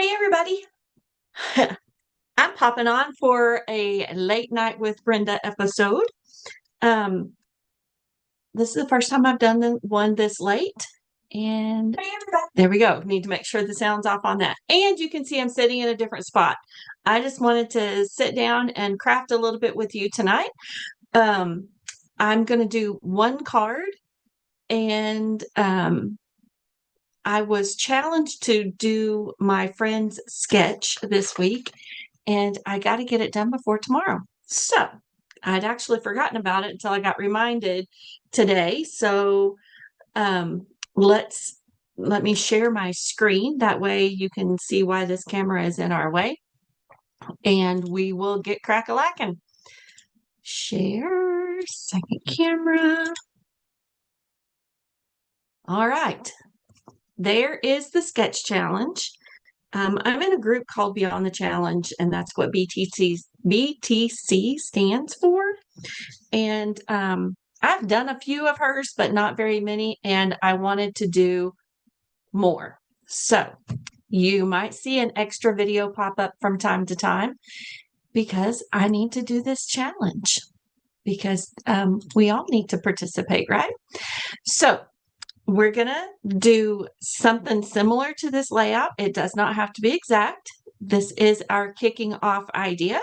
Hey everybody. I'm popping on for a late night with Brenda episode. Um, this is the first time I've done one this late. And hey everybody. There we go. Need to make sure the sound's off on that. And you can see I'm sitting in a different spot. I just wanted to sit down and craft a little bit with you tonight. I'm going to do one card, and I was challenged to do my friend's sketch this week, and I got to get it done before tomorrow. So I'd actually forgotten about it until I got reminded today. So let me share my screen. That way you can see why this camera is in our way, and we will get crack-a-lackin'. Share second camera. All right. There is the sketch challenge. I'm in a group called Beyond the Challenge, and that's what BTC stands for. And I've done a few of hers, but not very many, and I wanted to do more. So you might see an extra video pop up from time to time because I need to do this challenge, because we all need to participate, right? So we're going to do something similar to this layout. It does not have to be exact. This is our kicking off idea.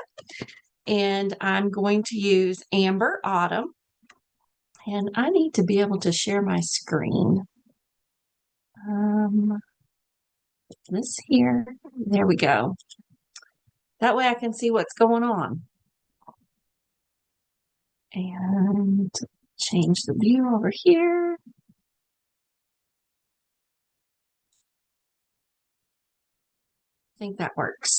And I'm going to use Amber Autumn. And I need to be able to share my screen. This here. There we go. That way I can see what's going on. And change the view over here. I think that works.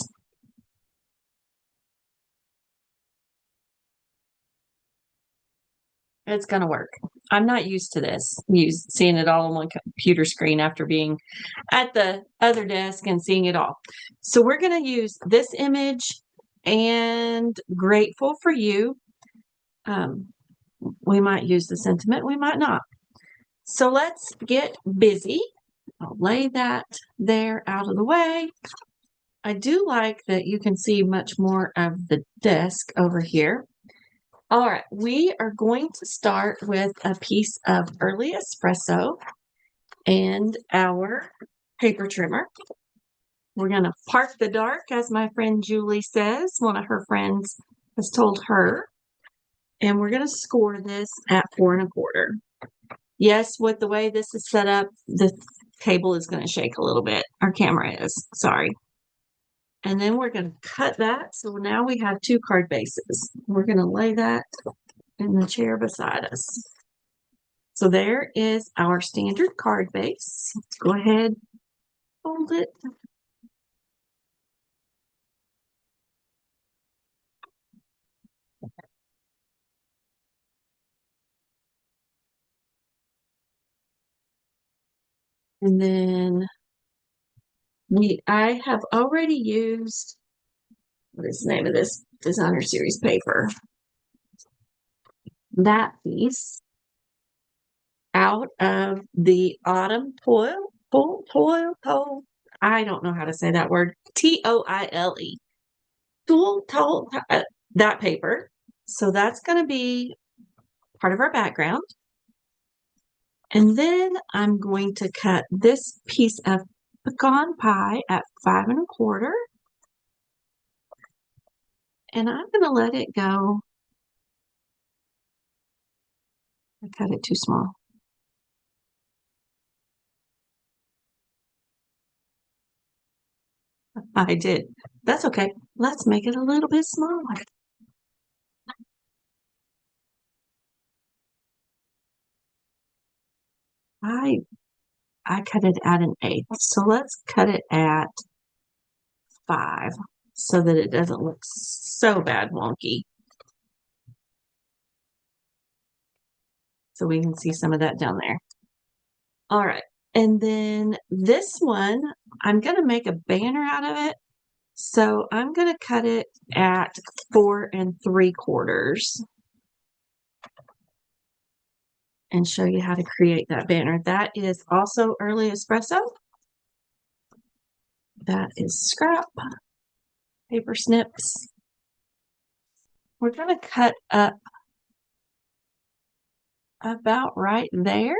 It's going to work. I'm not used to this, seeing it all on one computer screen after being at the other desk and seeing it all. So we're going to use this image and Grateful for You. We might use the sentiment, we might not. So let's get busy. I'll lay that there out of the way. I do like that you can see much more of the desk over here. All right, we are going to start with a piece of early espresso and our paper trimmer. We're going to park the dark, as my friend Julie says, one of her friends has told her. And we're going to score this at 4 1/4. Yes, with the way this is set up, the table is going to shake a little bit. Our camera is, sorry. And then we're going to cut that. So now we have 2 card bases. We're going to lay that in the chair beside us. So there is our standard card base. Let's go ahead, fold it. And then I have already used, what is the name of this designer series paper? That piece out of the Autumn Toil. I don't know how to say that word. TOILE. Toil, that paper. So that's going to be part of our background. And then I'm going to cut this piece of pecan pie at 5 1/4. And I'm going to let it go. I cut it too small. I did. That's okay. Let's make it a little bit smaller. I cut it at 1/8. So let's cut it at 5 so that it doesn't look so bad wonky. So we can see some of that down there. All right. And then this one, I'm going to make a banner out of it. So I'm going to cut it at 4 3/4 and show you how to create that banner. That is also early espresso. That is scrap paper snips. We're going to cut up about right there.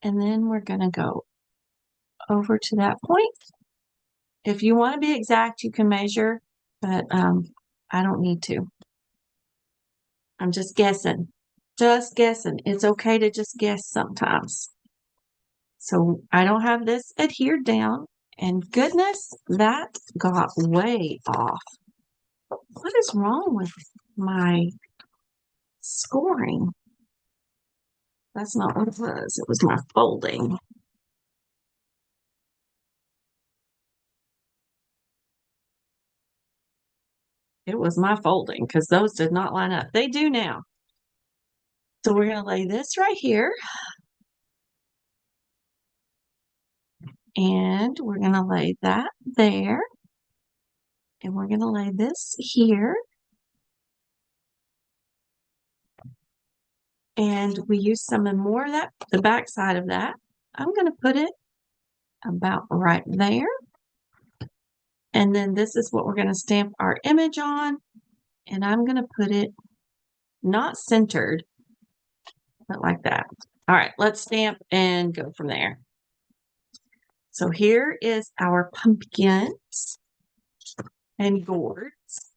And then we're going to go over to that point. If you want to be exact, you can measure, but I don't need to. I'm just guessing. Just guessing. It's okay to just guess sometimes. So I don't have this adhered down. And goodness, that got way off. What is wrong with my scoring? That's not what it was. It was my folding. It was my folding because those did not line up. They do now. So we're going to lay this right here. And we're going to lay that there. And we're going to lay this here. And we use some more of that, the back side of that. I'm going to put it about right there. And then this is what we're going to stamp our image on. And I'm going to put it not centered, but like that. All right, let's stamp and go from there. So here is our pumpkins and gourds.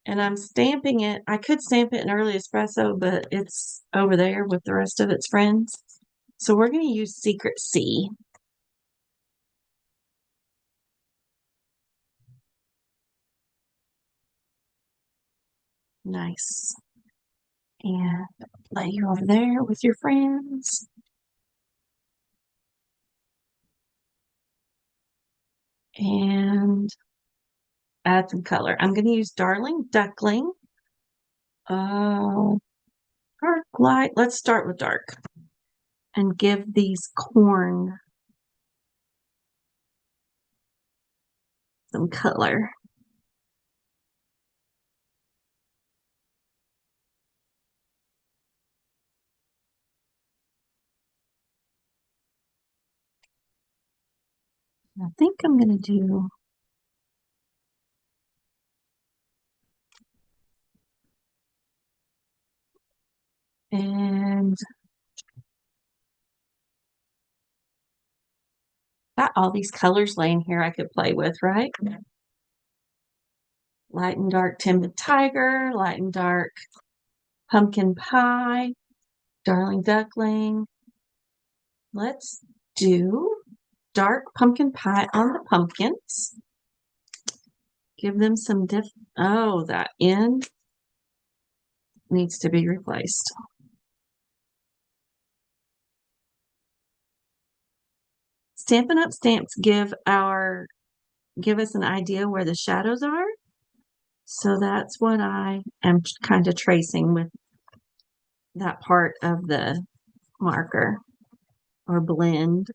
And I'm stamping it. I could stamp it in early espresso, but it's over there with the rest of its friends. So we're going to use Secret C. Nice. And lay you over there with your friends. And add some color. I'm going to use Darling Duckling. Dark, light. Let's start with dark. And give these corn some color. I think I'm going to do and got all these colors laying here I could play with, right? Light and dark timid tiger, light and dark pumpkin pie, darling duckling. Let's do dark pumpkin pie on the pumpkins. Give them some oh, that end needs to be replaced. Stampin' Up! Stamps give us an idea where the shadows are. So that's what I am kind of tracing with that part of the marker or blend.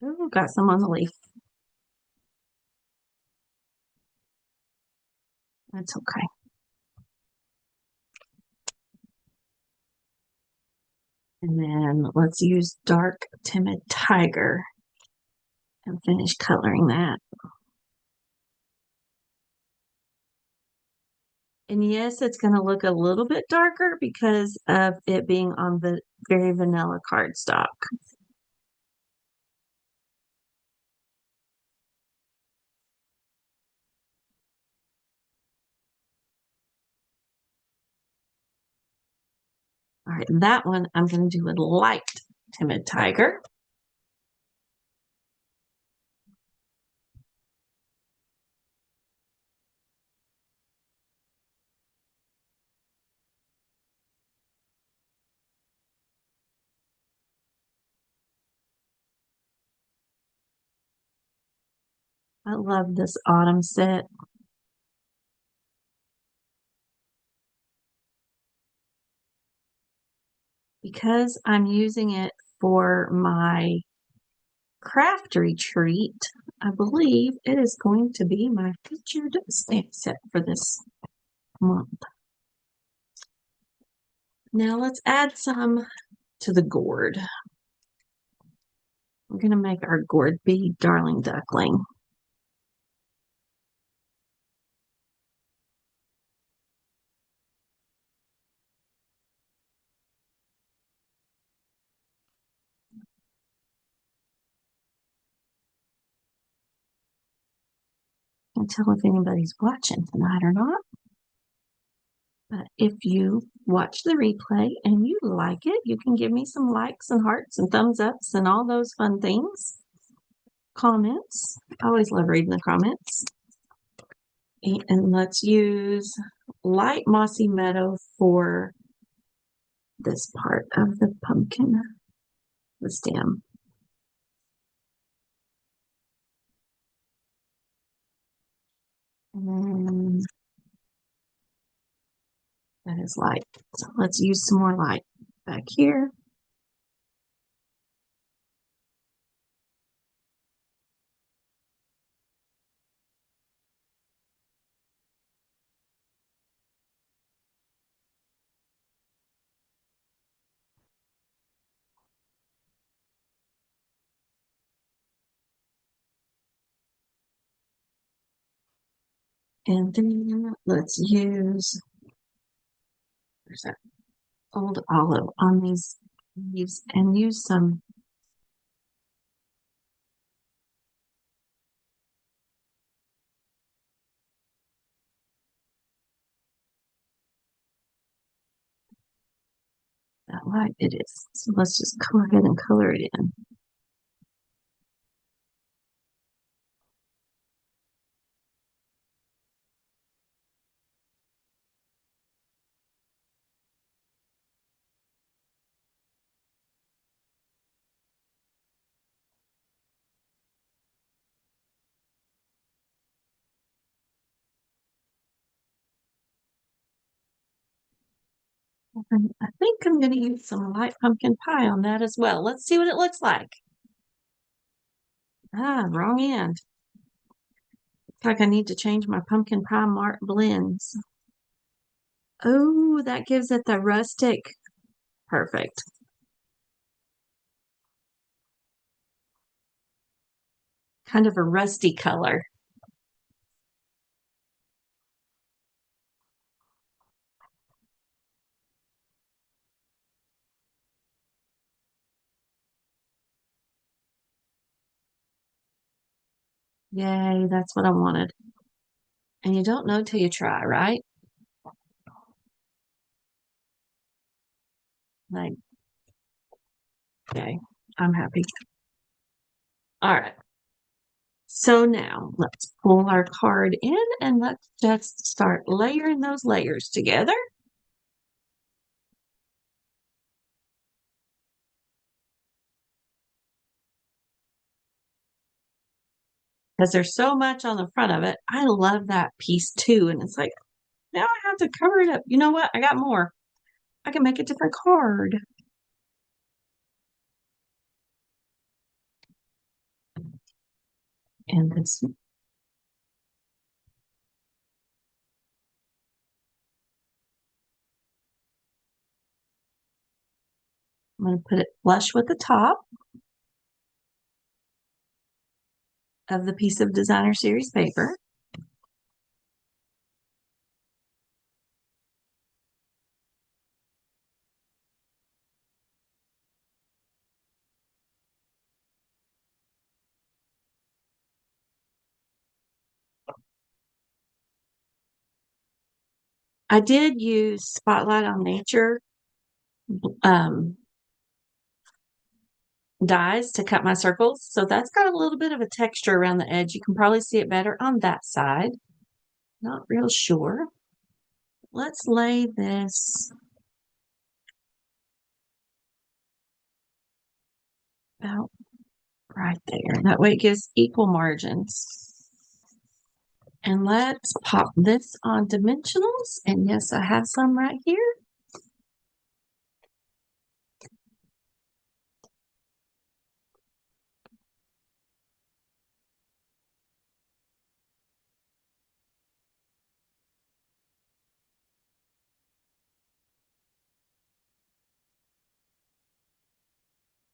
Ooh, got some on the leaf. That's okay. And then let's use dark timid tiger and finish coloring that. And yes, it's going to look a little bit darker because of it being on the very vanilla cardstock. All right, that one I'm going to do with light timid tiger. I love this autumn set. Because I'm using it for my craft retreat, I believe it is going to be my featured stamp set for this month. Now let's add some to the gourd. We're going to make our gourd be Darling Duckling. Can't tell if anybody's watching tonight or not. But if you watch the replay and you like it, you can give me some likes and hearts and thumbs ups and all those fun things. Comments. I always love reading the comments. And let's use light mossy meadow for this part of the pumpkin, the stem. And that is light. So let's use some more light back here. And then let's use, there's that old olive on these leaves and use some that light it is. So let's just go ahead and color it in. And I think I'm going to use some light pumpkin pie on that as well. Let's see what it looks like. Ah, wrong end. Looks like I need to change my pumpkin pie mark blends. Oh, that gives it the rustic. Perfect. Kind of a rusty color. Yay, that's what I wanted. And you don't know till you try, right? Like, okay, I'm happy. All right. So now let's pull our card in and let's just start layering those layers together. Because there's so much on the front of it. I love that piece too. And it's like, now I have to cover it up. You know what? I got more. I can make a different card. And this, I'm going to put it flush with the top of the piece of designer series paper. I did use Spotlight on Nature um, dies to cut my circles. So that's got a little bit of a texture around the edge. You can probably see it better on that side. Not real sure. Let's lay this about right there. That way it gives equal margins. And let's pop this on dimensionals. And yes, I have some right here.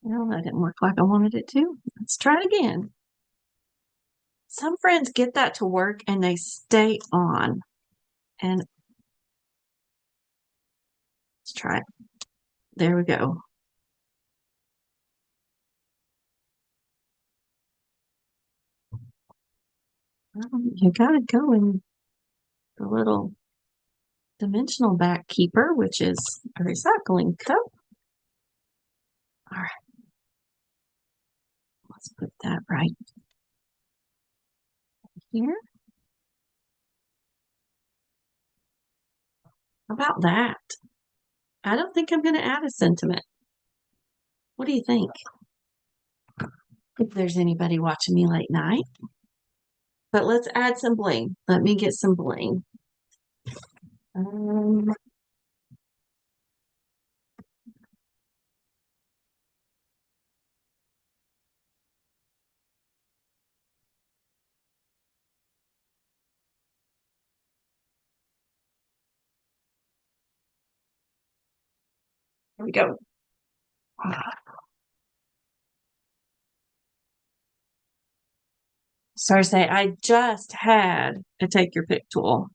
Well, that didn't work like I wanted it to. Let's try it again. Some friends get that to work and they stay on. And let's try it. There we go. You got to go in the little dimensional back keeper, which is a recycling cup. All right. Let's put that right here. How about that? I don't think I'm going to add a sentiment. What do you think? If there's anybody watching me late night. But let's add some bling. Let me get some bling. Here we go. Sorry to say, I just had a take your pick tool.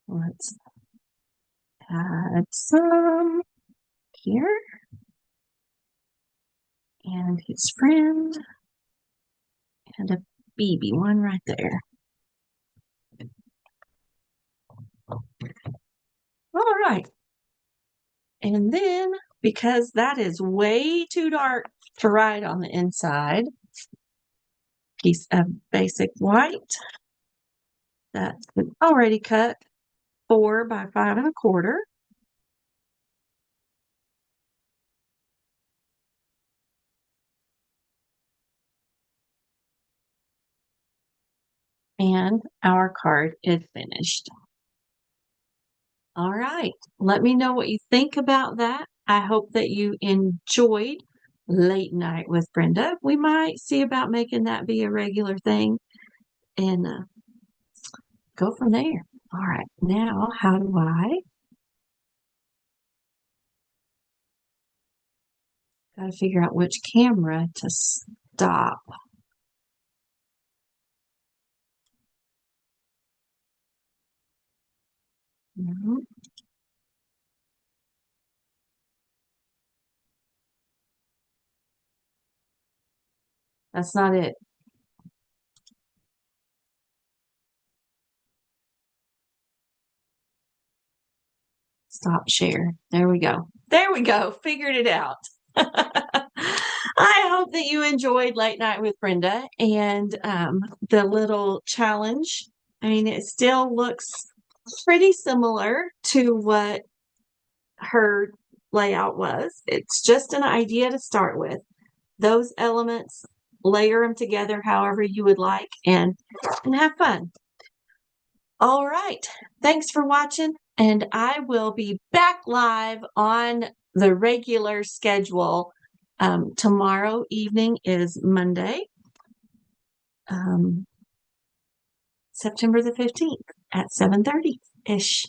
Let's add some here. And his friend. And a BB one right there. All right. And then, because that is way too dark to write on the inside, piece of basic white that's been already cut 4 by 5 1/4. And our card is finished. All right. Let me know what you think about that. I hope that you enjoyed Late Night with Brenda. We might see about making that be a regular thing and go from there. All right. Now, how do I? Got to figure out which camera to stop. No, that's not it. Stop share. There we go. There we go. Figured it out. I hope that you enjoyed Late Night with Brenda and the little challenge. I mean, it still looks pretty similar to what her layout was. It's just an idea to start with. Those elements, layer them together however you would like and have fun. All right. Thanks for watching. And I will be back live on the regular schedule. Tomorrow evening is Monday, September the 15th at 7:30-ish.